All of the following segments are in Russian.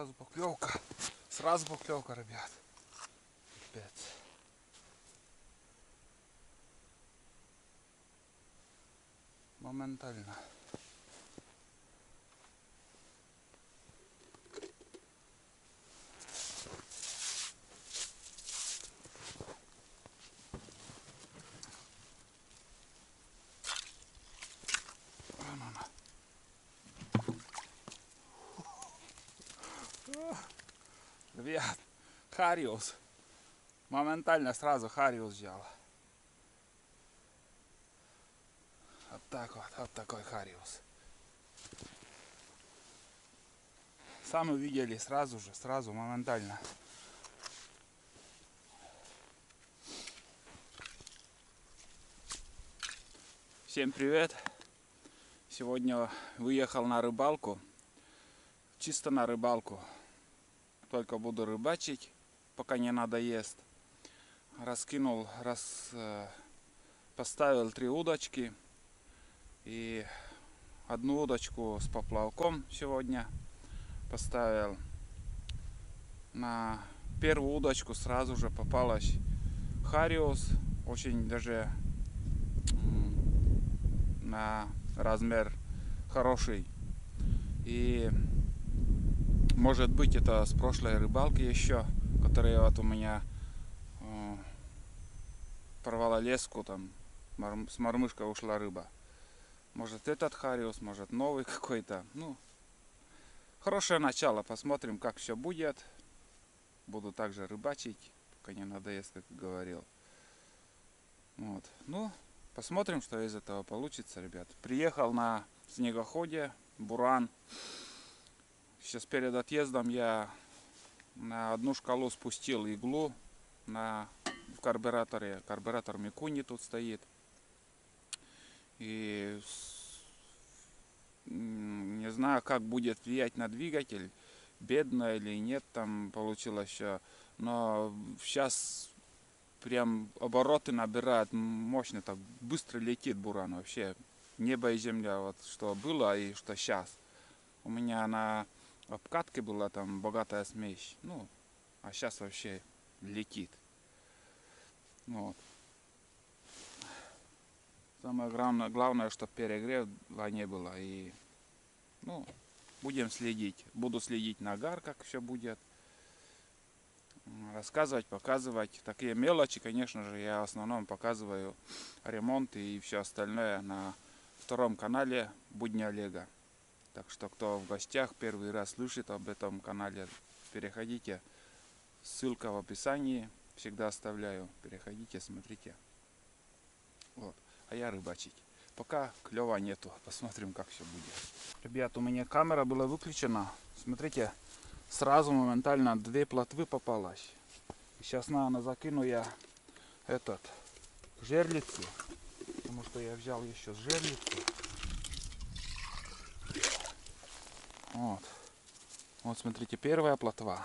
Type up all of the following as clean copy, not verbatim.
Сразу поклевка. Сразу поклевка, ребят. Опять. Моментально. Вон она. Ребят, хариус. Моментально сразу хариус взял. Вот так вот такой хариус. Сами увидели сразу, моментально. Всем привет! Сегодня выехал на рыбалку. Чисто на рыбалку. Только буду рыбачить, пока не надоест. Поставил 3 удочки. И одну удочку с поплавком сегодня поставил. На первую удочку сразу же попалась хариус. Очень даже на размер хороший. И может быть это с прошлой рыбалки еще, которая вот у меня порвала леску, там с мормышкой ушла рыба. Может этот хариус, может новый какой-то. Ну, хорошее начало. Посмотрим, как все будет. Буду также рыбачить, пока не надоест, как говорил. Вот. Ну, посмотрим, что из этого получится, ребят. Приехал на снегоходе Буран. Сейчас перед отъездом я на одну шкалу спустил иглу в карбюраторе. Карбюратор Микуни тут стоит. И не знаю, как будет влиять на двигатель, бедно или нет, там получилось все. Но сейчас прям обороты набирает мощно, так быстро летит Буран вообще. Небо и земля, вот что было и что сейчас. У меня на обкатке была там богатая смесь, ну, а сейчас вообще летит. Вот. Самое главное, чтобы перегрева не было. И, ну, будем следить. Буду следить на гар, как все будет. Рассказывать, показывать. Такие мелочи, конечно же, я в основном показываю ремонт и все остальное на втором канале Будни Олега. Так что, кто в гостях первый раз слышит об этом канале, переходите. Ссылка в описании. Всегда оставляю. Переходите, смотрите. Вот. А я рыбачить. Пока клёва нету. Посмотрим, как все будет. Ребят, у меня камера была выключена. Смотрите, сразу моментально 2 плотвы попалось. Сейчас, наверное, закину я жерлицу. Потому что я взял еще жерлицу. Вот. Вот, смотрите, первая плотва.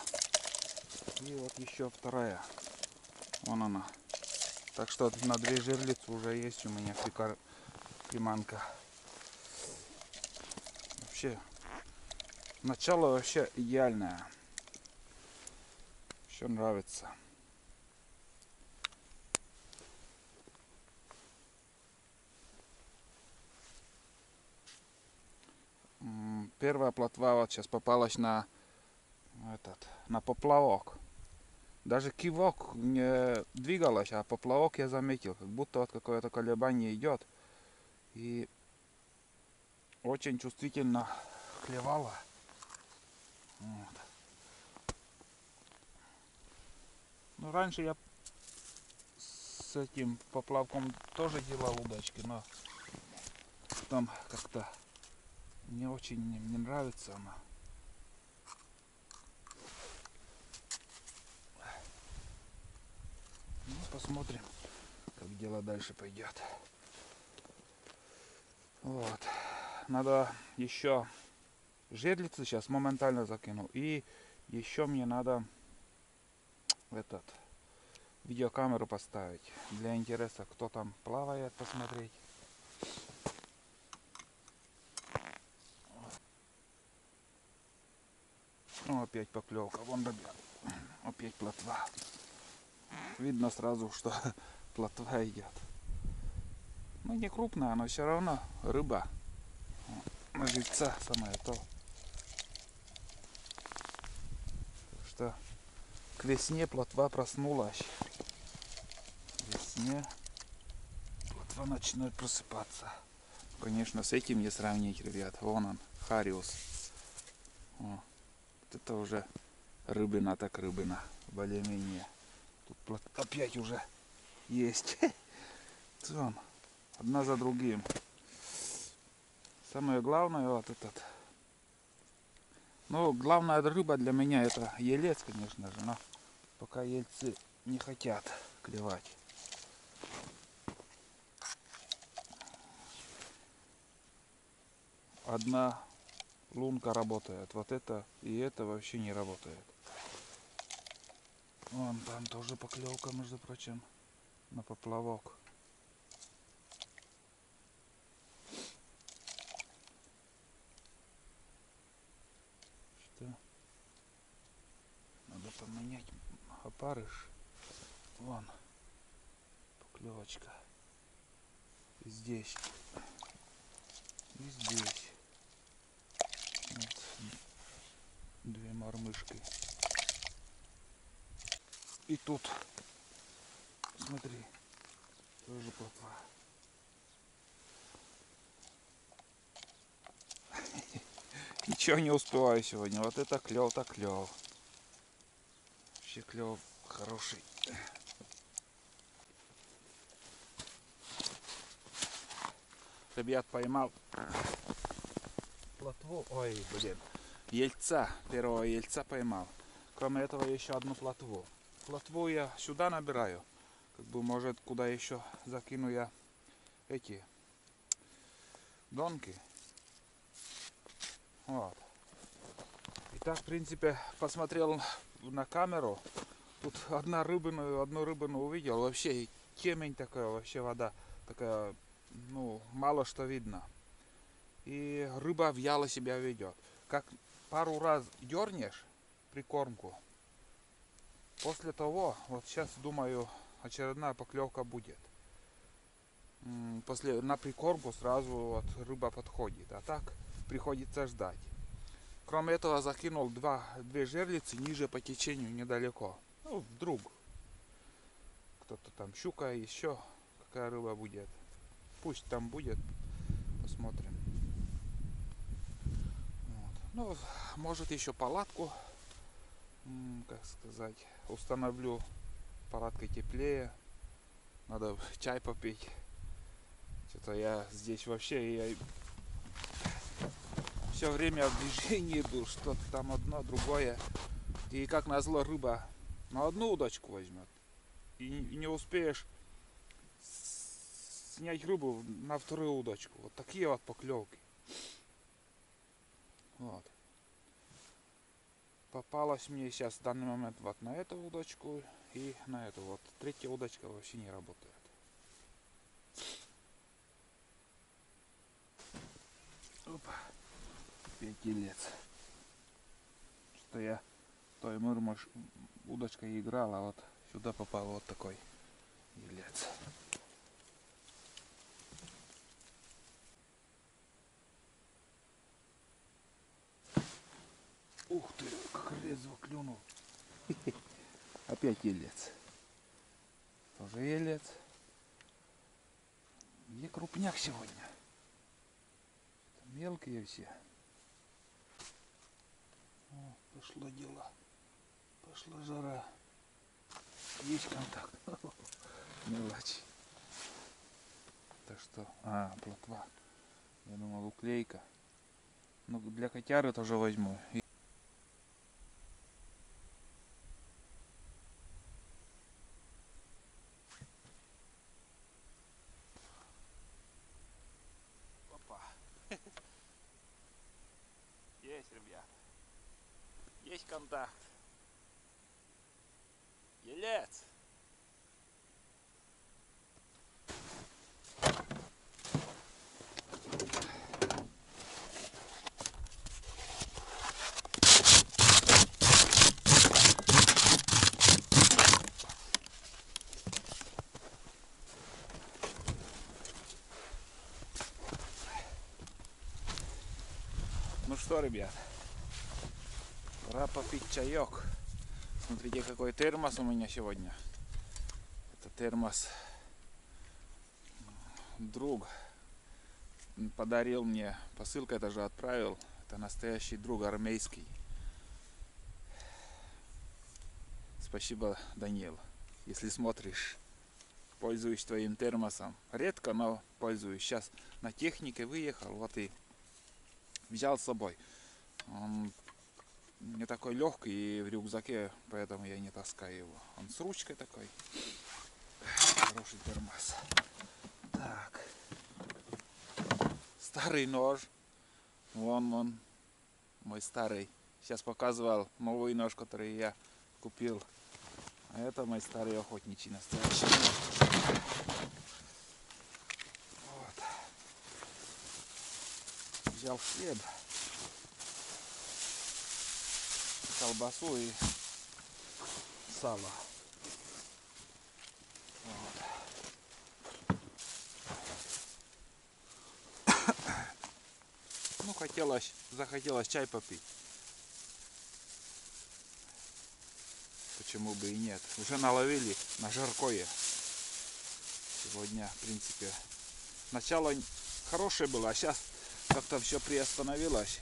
И вот еще вторая. Вон она. Так что на 2 жерлицы уже есть у меня приманка. Вообще, начало вообще идеальное. Все нравится. Первая плотва вот сейчас попалась на поплавок. Даже кивок не двигалась, а поплавок я заметил, как будто вот какое-то колебание идет. И очень чувствительно клевала. Вот. Ну, раньше я с этим поплавком тоже делал удочки, но там как-то не очень мне нравится она. Ну, посмотрим, как дело дальше пойдет. Вот. Надо еще жерлицы сейчас моментально закину. И еще мне надо видеокамеру поставить. Для интереса, кто там плавает, посмотреть. О, опять поклевка. Вон, ребят, опять плотва. Видно сразу, что плотва идет. Ну, не крупная, но все равно рыба. На живца самое то. Так что к весне плотва проснулась. К весне плотва начинает просыпаться. Конечно, с этим не сравнить, ребят. Вон он, хариус. О, вот это уже рыбина так рыбина. Более-менее. Тут опять уже есть. Вон, одна за другим. Самое главное вот этот. Ну, главная рыба для меня это елец, конечно же. Но пока ельцы не хотят клевать. Одна лунка работает. Вот это и это вообще не работает. Вон там тоже поклевка, между прочим, на поплавок. Что? Надо поменять опарыш. Вон поклевочка. И здесь. И здесь. Вот. Две мормышки. И тут, смотри, тоже плотва. Ничего не успеваю сегодня. Вот это клев, так клев. Вообще клев хороший. Ребят, поймал плотву. Ой, блин. Ельца. Первого ельца поймал. Кроме этого еще одну плотву. Плотву я сюда набираю. Как бы, может, куда еще закину я эти донки. Вот. И так, в принципе, посмотрел на камеру. Тут одну рыбину увидел. Вообще темень такая, вообще вода такая, ну, мало что видно. И рыба вяло себя ведет. Как пару раз дернешь прикормку, после того, вот сейчас думаю, очередная поклевка будет. После на прикормку сразу вот рыба подходит, а так приходится ждать. Кроме этого закинул две жерлицы ниже по течению недалеко. Ну, вдруг кто-то там, щука, еще какая рыба будет. Пусть там будет, посмотрим. Вот. Ну, может еще палатку, как сказать, установлю. Палатка теплее. Надо чай попить. Что-то я здесь вообще все время в движении был. Что-то там одно, другое. И как назло рыба на одну удочку возьмет. И не успеешь снять рыбу на вторую удочку. Вот такие вот поклевки. Вот. Попалась мне сейчас в данный момент вот на эту удочку и на эту. Вот третья удочка вообще не работает. Опа. Опять елец. Что я той удочкой играл, а вот сюда попал вот такой елец. Ух ты, как резво клюнул. Опять елец. Тоже елец. Где крупняк сегодня? Мелкие все. О, пошло дело. Пошла жара. Есть контакт. Мелочь. Так что... плотва. Я думал, уклейка. Ну, для котяры тоже возьму. Опа. Есть, ребят. Есть контакт. Елец. что, ребят, пора попить чаек. Смотрите, какой термос у меня сегодня. Это термос друг подарил мне, посылка это же отправил. Это настоящий друг армейский. Спасибо, Даниил, если смотришь. Пользуюсь твоим термосом. Редко, но пользуюсь. Сейчас на технике выехал, вот и взял с собой. Он не такой легкий и в рюкзаке, поэтому я не таскаю его. Он с ручкой такой. Хороший термос. Так. Старый нож. Вон мой старый. Сейчас показывал новый нож, который я купил. А это мой старый охотничий настоящий нож. Вот. Взял хлеб, колбасу и сало. Вот. Ну, захотелось чай попить. Почему бы и нет. Уже наловили на жаркое. Сегодня, в принципе, начало хорошее было, а сейчас как-то все приостановилось.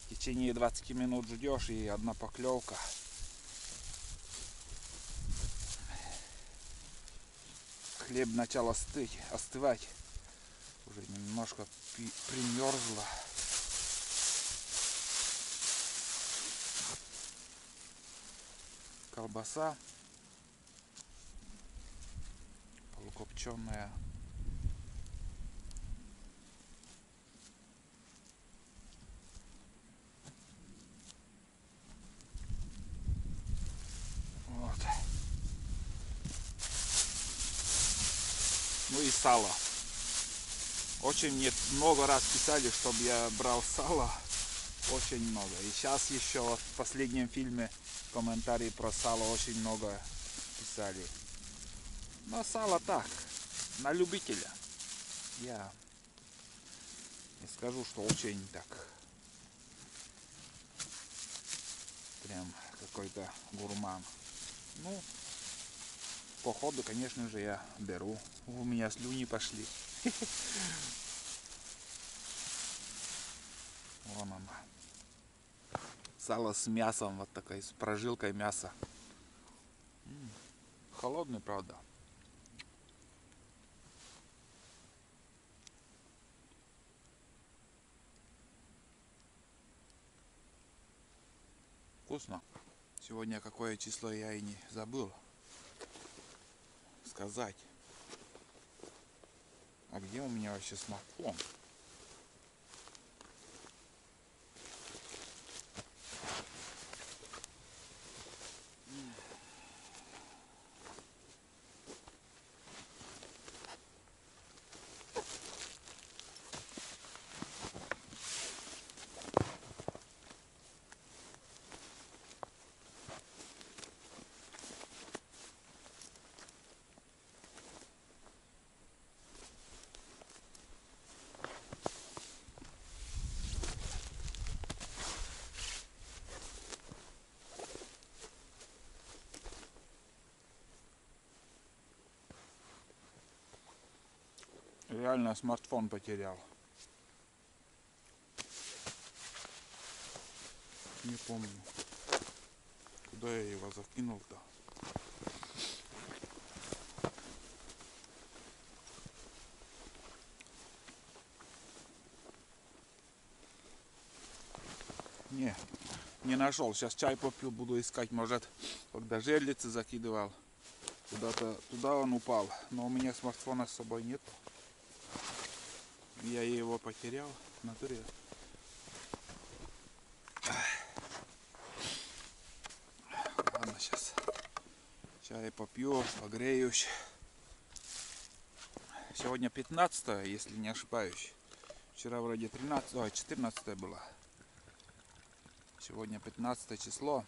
В течение 20 минут ждешь и одна поклевка. Хлеб начал остывать. Уже немножко примерзло. Колбаса полукопченая. Вот. Ну и сало. Очень мне много раз писали, чтобы я брал сало. Очень много. И сейчас еще в последнем фильме комментарии про сало очень много писали. Но сало так, на любителя. Я не скажу, что очень так прям какой-то гурман. Ну, по ходу, конечно же, я беру. У меня слюни пошли. Вон она. Сало с мясом, вот такой, с прожилкой мяса. Холодный, правда. Вкусно. Сегодня какое число я и не забыл сказать. А где у меня вообще смартфон? Реально смартфон потерял. Не помню, куда я его закинул-то. Не нашел. Сейчас чай попил, буду искать. Может, когда жерлицы закидывал, куда-то туда он упал. Но у меня смартфона с собой нет. Я его потерял в натуре. Ладно, сейчас чай попью, погреюсь. Сегодня 15, если не ошибаюсь. Вчера вроде 13, 14 было. Сегодня 15 число.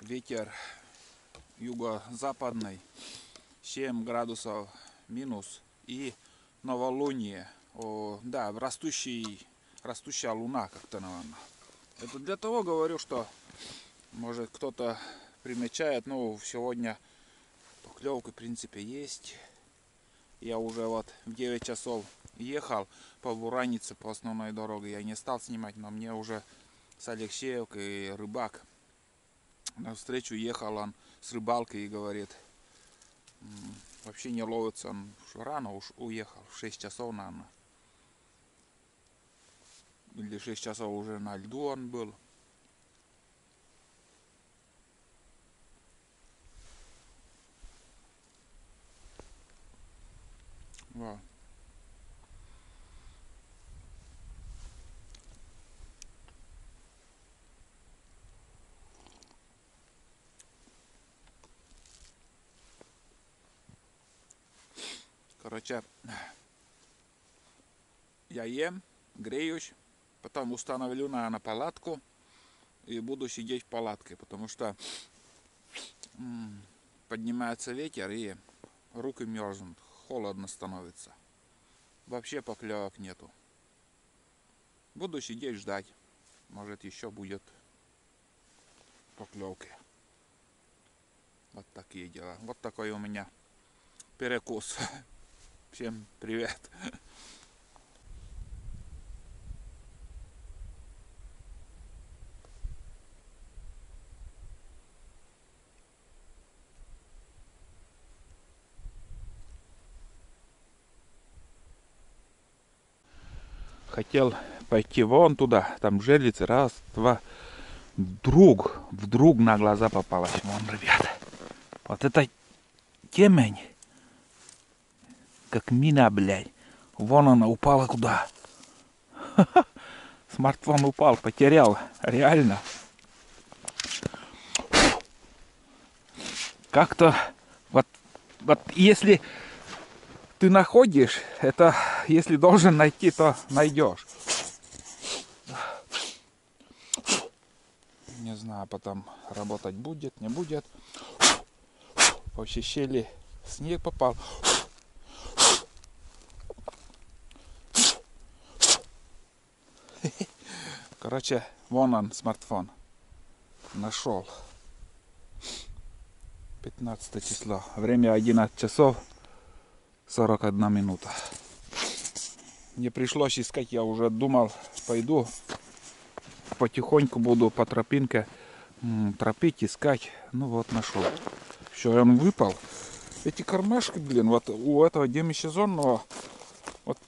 Ветер юго-западный, 7 градусов минус и новолуние. Да, растущий растущая луна как-то, наверное. Это для того говорю, что может кто-то примечает, ну, сегодня поклевка в принципе есть. Я уже вот в 9 часов ехал по Буранице, по основной дороге. Я не стал снимать, но мне уже с Алексеевкой рыбак навстречу ехал он с рыбалкой и говорит, вообще не ловится, он рано уж уехал, в 6 часов, наверное. Или 6 часов уже на льду он был. Во. Короче, я ем, греюсь, потом установлю на палатку и буду сидеть в палатке, потому что поднимается ветер и руки мерзнут, холодно становится. Вообще поклевок нету. Буду сидеть ждать, может еще будет поклевки. Вот такие дела. Вот такой у меня перекус. Всем привет. Хотел пойти вон туда, там жерлицы, раз, два. Вдруг на глаза попалась. Вон, ребята. Вот это темень. Как мина, блядь. Вон она упала куда. Смартфон упал, потерял. Реально. Как-то вот если ты находишь, это если должен найти, то найдешь. Не знаю, потом работать будет, не будет. По щели снег попал. Короче, вон он, смартфон. Нашел. 15 число. Время 11 часов 41 минута. Мне пришлось искать, я уже думал, пойду потихоньку буду по тропинке тропить, искать. Ну вот, нашел. Все, он выпал. Эти кармашки, блин, вот у этого демисезонного, вот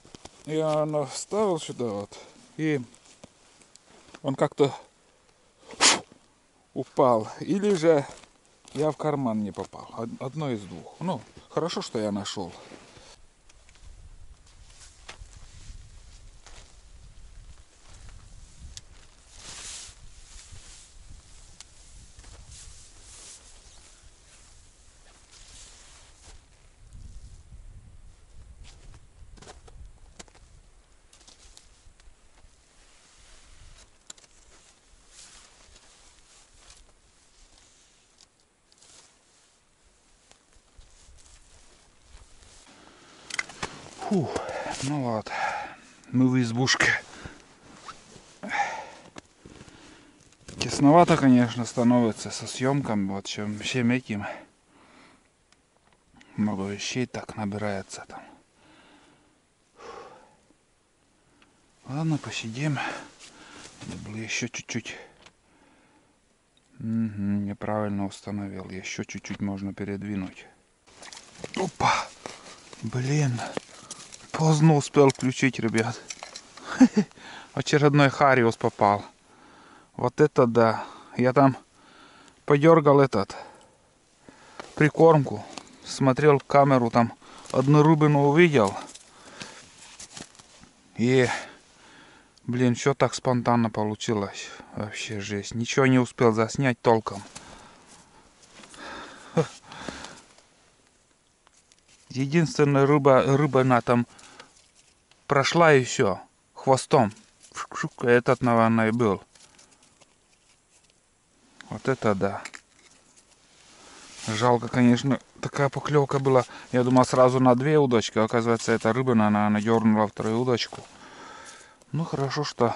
я наставил сюда вот, и он как-то упал. Или же я в карман не попал. Одно из двух. Ну, хорошо, что я нашел. Фух, ну вот, мы в избушке. Тесновато, конечно, становится со съемками, вот всем этим. Много вещей так набирается там. Ладно, посидим. Было еще чуть-чуть. Неправильно установил. Еще чуть-чуть можно передвинуть. Опа! Блин. Поздно успел включить, ребят. Очередной хариус попал. Вот это да. Я там подергал прикормку. Смотрел камеру, там одну рыбину увидел. И, блин, все так спонтанно получилось. Вообще жесть. Ничего не успел заснять толком. Единственная рыба там прошла и все. Хвостом. Этот, наверное, и был. Вот это да. Жалко, конечно, такая поклевка была. Я думал сразу на 2 удочки. Оказывается, эта рыба, она дернула вторую удочку. Ну хорошо, что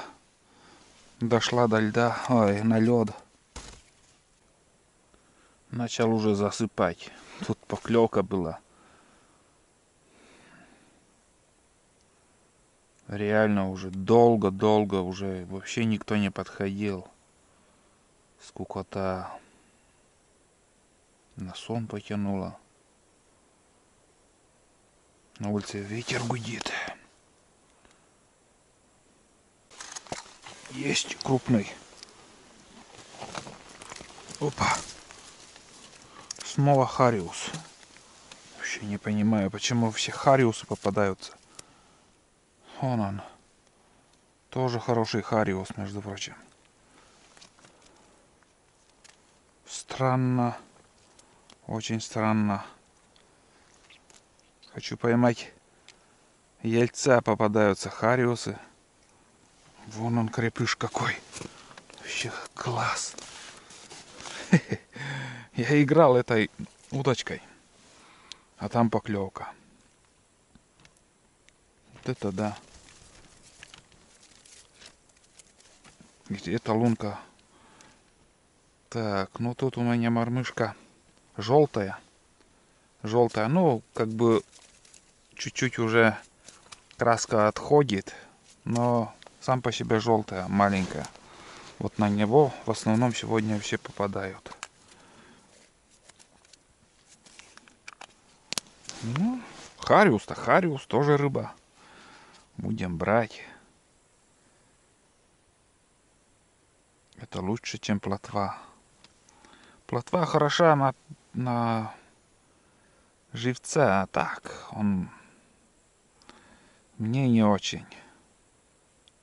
дошла до льда, ой, на лед. Начал уже засыпать. Тут поклевка была. Реально уже долго-долго уже вообще никто не подходил. Скукота. На сон потянуло. На улице ветер гудит. Есть крупный. Опа. Снова хариус. Вообще не понимаю, почему все хариусы попадаются. Вон он. Тоже хороший хариус, между прочим. Странно. Очень странно. Хочу поймать ельца, попадаются хариусы. Вон он, крепыш какой. Вообще класс. Я играл этой удочкой. А там поклевка. Вот это да. Где-то лунка. Так, ну тут у меня мормышка желтая. Желтая, ну, как бы чуть-чуть уже краска отходит, но сам по себе желтая, маленькая. Вот на него в основном сегодня все попадают. Ну, хариус-то, хариус тоже рыба. Будем брать. Это лучше, чем плотва. Плотва хороша на живца, а так он мне не очень.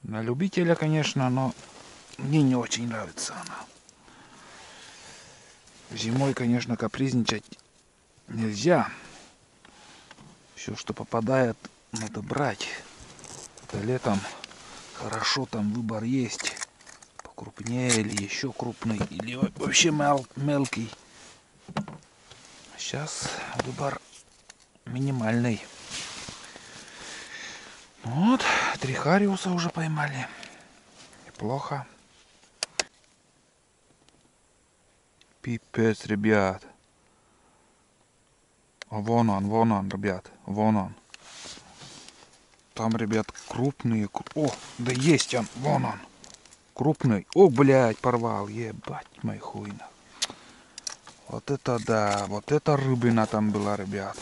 На любителя, конечно, но мне не очень нравится она. Зимой, конечно, капризничать нельзя. Все, что попадает, надо брать. Это летом хорошо, там выбор есть. Покрупнее или еще крупный, или вообще мелкий. Сейчас выбор минимальный. Вот, 3 хариуса уже поймали. Неплохо. Пипец, ребят. Вон он, ребят. Вон он. Там, ребят, крупные. О, да есть он. Вон он. Крупный. О, блядь, порвал. Ебать, мой хуйна. Вот это да. Вот это рыбина там была, ребят.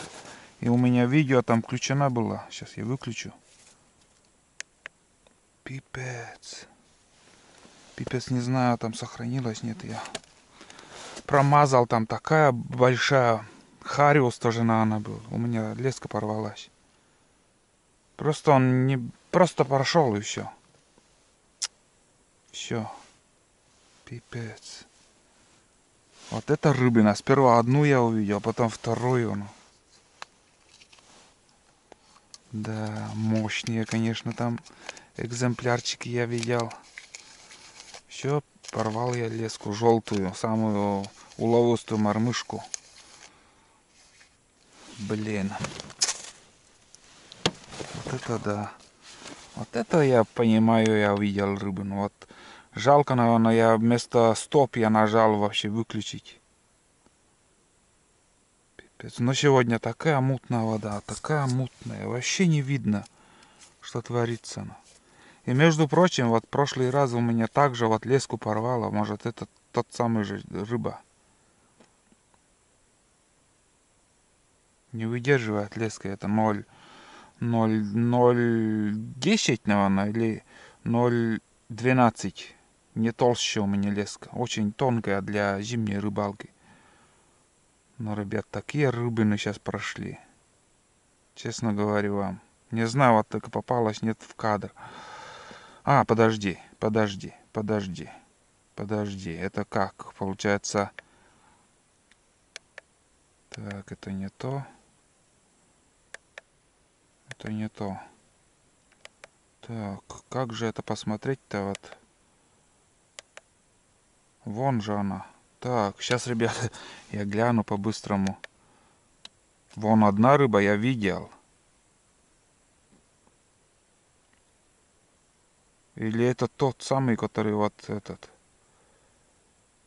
И у меня видео там включена была. Сейчас я выключу. Пипец. Пипец, не знаю, там сохранилось, нет, я промазал, там такая большая. Хариус тоже, наверное, был. У меня леска порвалась. Просто он не... Просто прошел и все. Все. Пипец. Вот это рыбина. Сперва одну я увидел, а потом вторую. Ну. Да, мощные, конечно, там экземплярчики я видел. Все, порвал я леску желтую, самую уловистую мормышку. Блин. Вот это да. Вот это я понимаю, я увидел рыбину. Вот жалко, наверное, я вместо стоп я нажал вообще выключить. Пипец. Но сегодня такая мутная вода, такая мутная. Вообще не видно, что творится. И между прочим, вот прошлый раз у меня также вот леску порвало. Может, это тот самый же рыба. Не выдерживает леска. Это 0,10, наверное, или 0,12. Не толще у меня леска. Очень тонкая для зимней рыбалки. Но, ребят, такие рыбины сейчас прошли. Честно говорю вам. Не знаю, вот только попалась, нет в кадр. А, подожди. Это как? Получается... Так, это не то. Это не то. Так, как же это посмотреть-то вот? Вон же она. Так, сейчас, ребята, я гляну по-быстрому. Вон одна рыба, я видел. Или это тот самый, который вот этот,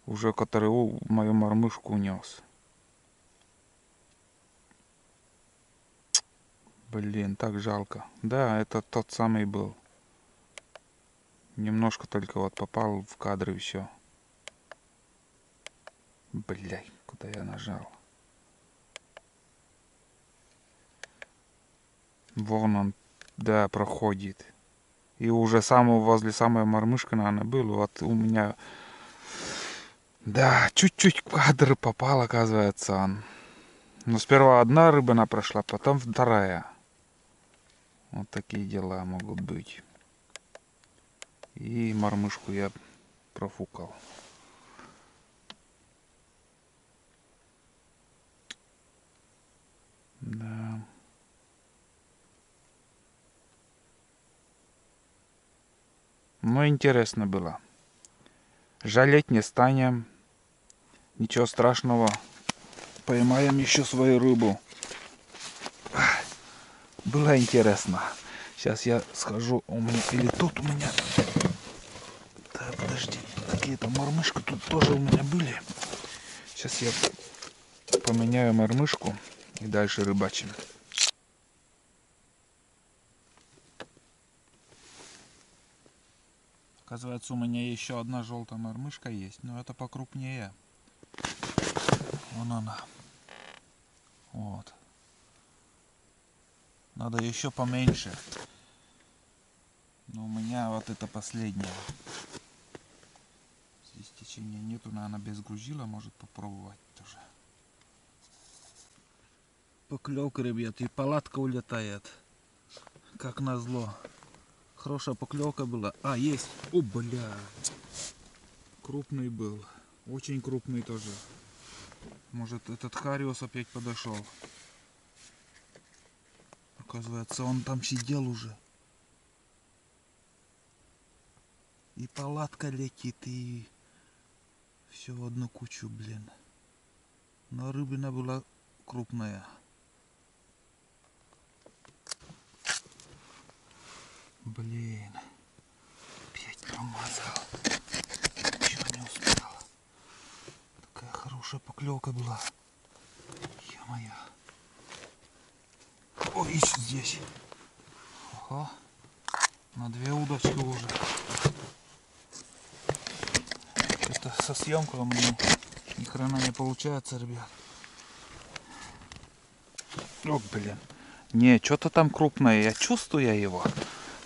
уже который мою мормышку унес. Блин, так жалко. Да, это тот самый был. Немножко только вот попал в кадр и все. Блядь, куда я нажал? Вон он, да, проходит. И уже возле самой мормышки, наверное, был. Вот у меня... Да, чуть-чуть в кадр попал, оказывается, он. Но сперва одна рыбина прошла, потом вторая. Вот такие дела могут быть. И мормышку я профукал. Да. Но интересно было. Жалеть не станем. Ничего страшного. Поймаем еще свою рыбу. Было интересно. Сейчас я схожу. У меня... Или тут у меня... Да, подожди. Какие-то мормышки тут тоже у меня были. Сейчас я поменяю мормышку и дальше рыбачим. Оказывается, у меня еще одна желтая мормышка есть, но это покрупнее. Вон она. Вот. Надо еще поменьше. Но у меня вот это последняя. Здесь течения нету, наверное, без грузила может попробовать тоже. Поклевка, ребят, и палатка улетает. Как назло. Хорошая поклевка была. А, есть. О, бля. Крупный был. Очень крупный тоже. Может, этот хариус опять подошел. Оказывается, он там сидел уже. И палатка летит, и все в одну кучу, блин. Но рыбина была крупная. Блин. Опять промазал. Ничего не успел. Такая хорошая поклевка была. Ё-моё. Ой, ищет здесь. Ага. На две удочки уже. Это со съемкой у меня ни хрена не получается, ребят. О, блин. Не, что-то там крупное. Я чувствую его.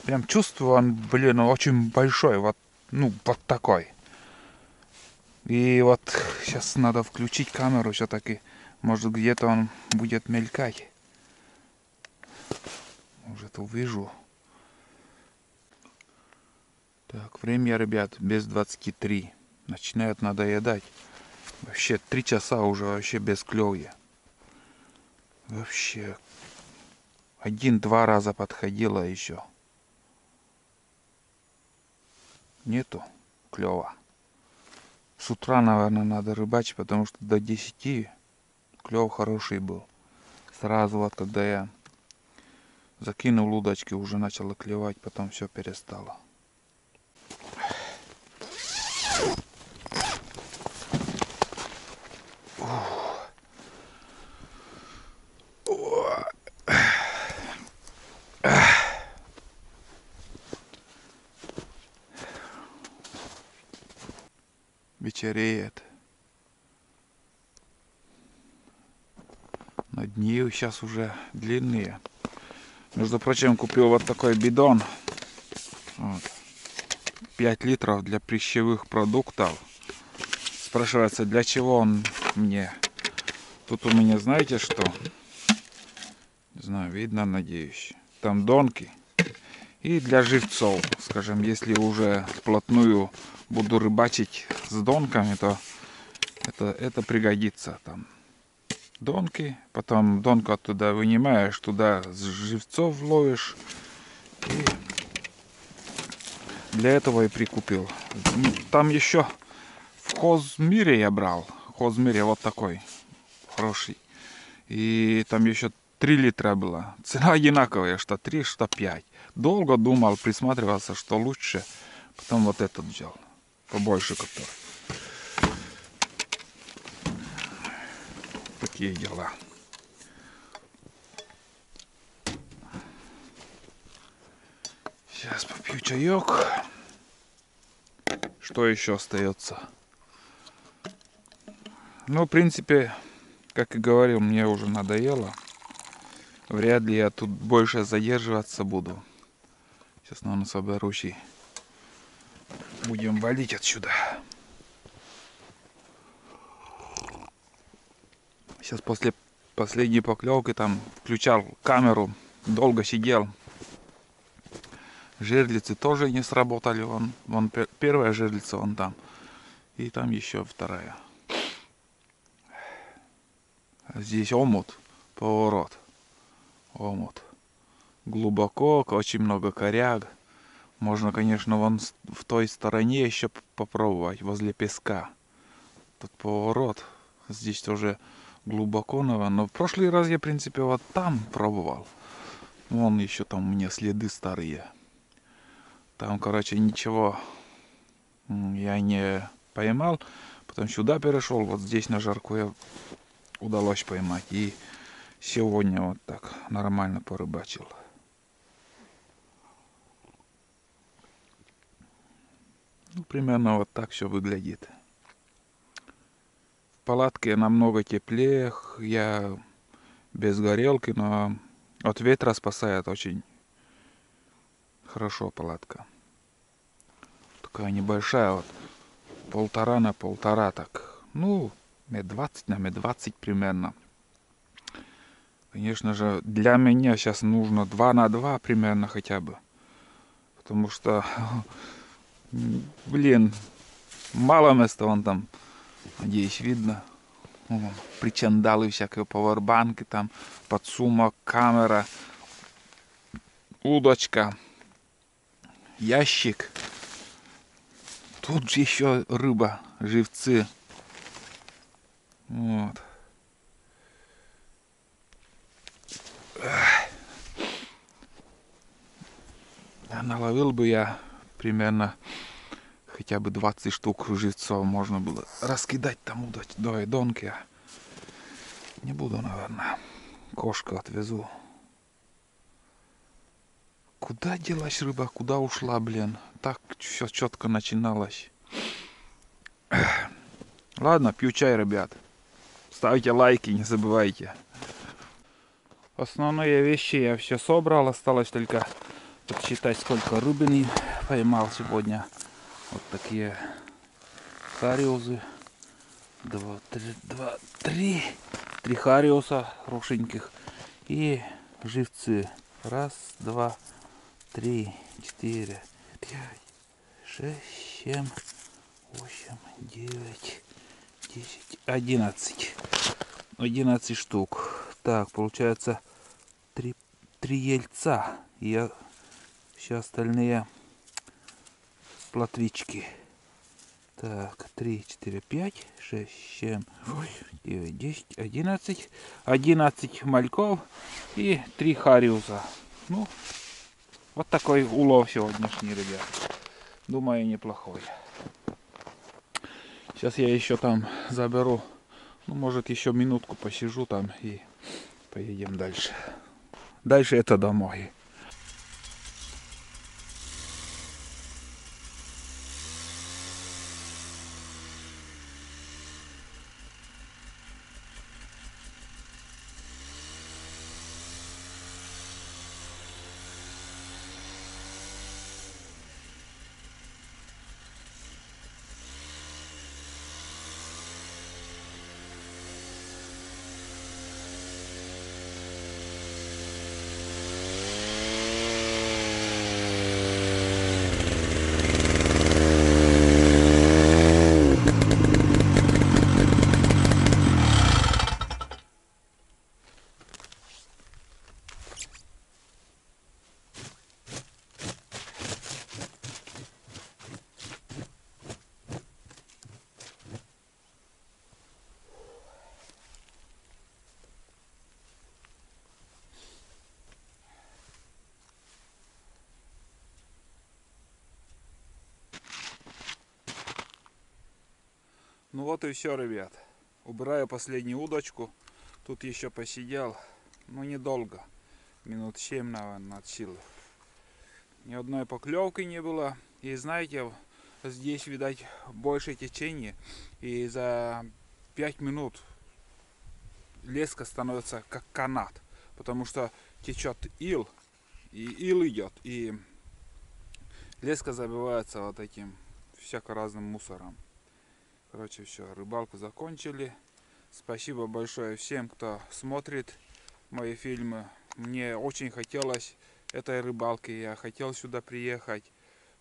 Прям чувствую, он, блин, очень большой. Вот, ну, вот такой. И вот сейчас надо включить камеру все-таки. Может, где-то он будет мелькать. Может, увижу. Так, время, ребят, без 23. Начинает надоедать. Вообще 3 часа уже вообще без клёвья. Вообще. 1-2 раза подходила еще. Нету клёва. С утра, наверное, надо рыбачить, потому что до 10 клёв хороший был. Сразу вот, когда я закинул удочки, уже начало клевать, потом все перестало. Вечереет. Но дни сейчас уже длинные. Между прочим, купил вот такой бидон. Вот. 5 литров для пищевых продуктов. Спрашивается, для чего он мне? Тут у меня, знаете что? Не знаю, видно, надеюсь. Там донки. И для живцов, скажем, если уже вплотную буду рыбачить с донками, то это пригодится. Там донки, потом донку оттуда вынимаешь, туда с живцов ловишь. И для этого и прикупил. Там еще в Хозмире я брал. В Хозмире вот такой хороший. И там еще 3 литра была. Цена одинаковая, что 3, что 5. Долго думал, присматривался, что лучше. Потом вот этот взял. Побольше который. Такие дела. Сейчас попью чаек. Что еще остается? Ну, в принципе, как и говорил, мне уже надоело. Вряд ли я тут больше задерживаться буду. Сейчас, наверное, соберусь и будем валить отсюда. Сейчас после последней поклевки там включал камеру, долго сидел. Жерлицы тоже не сработали. Вон первая жерлица вон там. И там еще вторая. Здесь омут, поворот. Омут. Глубоко, очень много коряг. Можно, конечно, вон в той стороне еще попробовать, возле песка. Тут поворот. Здесь тоже глубоко, но в прошлый раз я, в принципе, вот там пробовал. Вон еще там у меня следы старые. Там, короче, ничего я не поймал. Потом сюда перешел. Вот здесь на жарку я удалось поймать. И сегодня вот так нормально порыбачил. Ну, примерно вот так все выглядит. В палатке намного теплее. Я без горелки, но от ветра спасает очень хорошо палатка. Такая небольшая, вот 1,5 на 1,5 так. Ну, 1,20 на 1,20 примерно. Конечно же, для меня сейчас нужно 2 на 2 примерно хотя бы. Потому что, блин, мало места вон там. Надеюсь, видно. Причандалы всякие, пауэрбанки там, подсумок, камера, удочка, ящик. Тут же еще рыба, живцы. Вот. Наловил бы я примерно хотя бы 20 штук живцов. Можно было раскидать там до донки. Не буду, наверное. Кошку отвезу. Куда делась рыба? Куда ушла, блин? Так все четко начиналось. Ладно, пью чай, ребят. Ставьте лайки, не забывайте. Основные вещи я все собрал. Осталось только подсчитать, сколько рыбины поймал сегодня. Вот такие хариусы. 3 хариуса хорошеньких. И живцы. 1, 2, 3, 4, 5, 6, 7, 8, 9, 10, 11. 11 штук. Так, получается 3 ельца. И все остальные плотвички. Так, 3, 4, 5, 6, 7, 8, 9, 10, 11. 11 мальков и 3 хариуса. Ну, вот такой улов сегодняшний, ребят. Думаю, неплохой. Сейчас я еще там заберу. Ну, может, еще минутку посижу там и поедем дальше. Дальше это домой. Ну вот и все, ребят. Убираю последнюю удочку. Тут еще посидел, ну недолго. Минут 7, наверное, от силы. Ни одной поклевки не было. И знаете, здесь, видать, больше течения. И за 5 минут леска становится как канат. Потому что течет ил. И ил идет. И леска забивается вот таким всяко разным мусором. Короче, все, рыбалку закончили. Спасибо большое всем, кто смотрит мои фильмы. Мне очень хотелось этой рыбалки. Я хотел сюда приехать,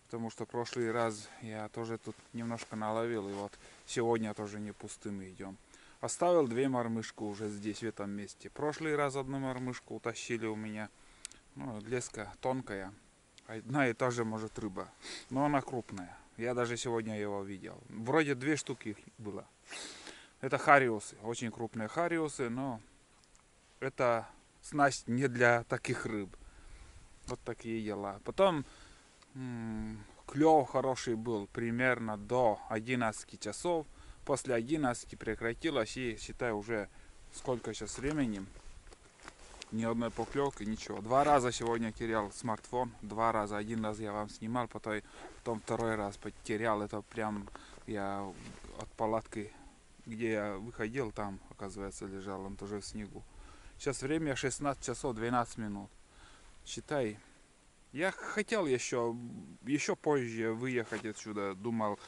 потому что в прошлый раз я тоже тут немножко наловил. И вот сегодня тоже не пустым идем. Оставил 2 мормышки уже здесь, в этом месте. В прошлый раз 1 мормышку утащили у меня. Ну, леска тонкая. Одна и та же может рыба. Но она крупная. Я даже сегодня его видел. Вроде 2 штуки было. Это хариусы. Очень крупные хариусы, но это снасть не для таких рыб. Вот такие дела. Потом клев хороший был примерно до 11 часов. После 11 прекратилось. И считай уже сколько сейчас времени. Ни одной поклевки, ничего. 2 раза сегодня терял смартфон. 2 раза. 1 раз я вам снимал, потом 2-й раз потерял. Это прям я от палатки, где я выходил, там, оказывается, лежал. Он тоже в снегу. Сейчас время 16 часов 12 минут. Считай. Я хотел еще позже выехать отсюда. Думал,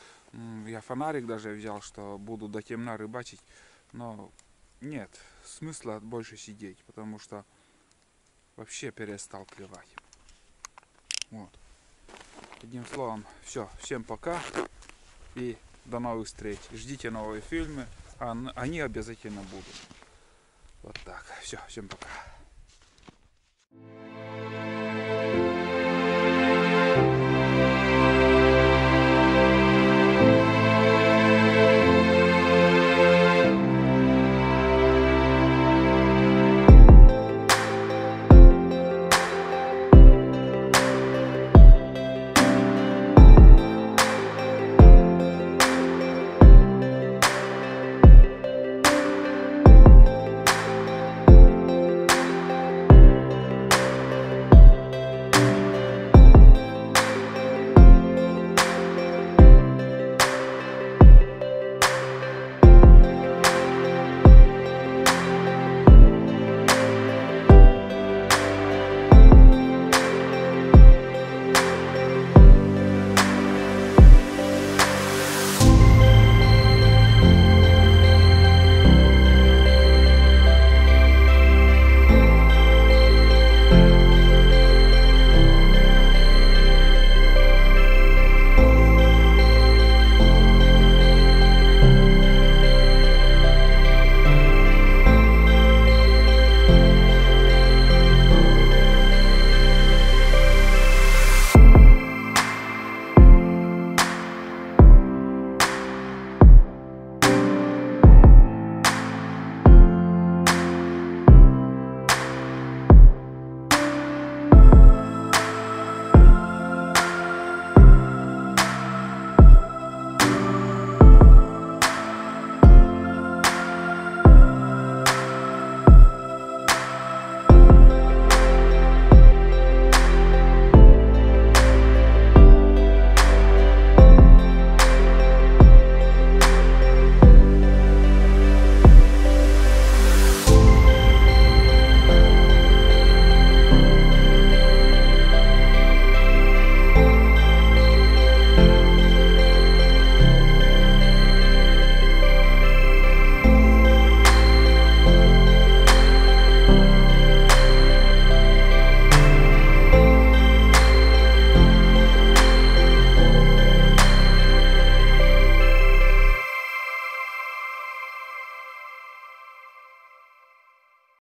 я фонарик даже взял, что буду до темна рыбачить. Но нет, смысла больше сидеть, потому что вообще перестал клевать. Вот. Одним словом, все. Всем пока и до новых встреч. Ждите новые фильмы, они обязательно будут. Вот так. Все, всем пока.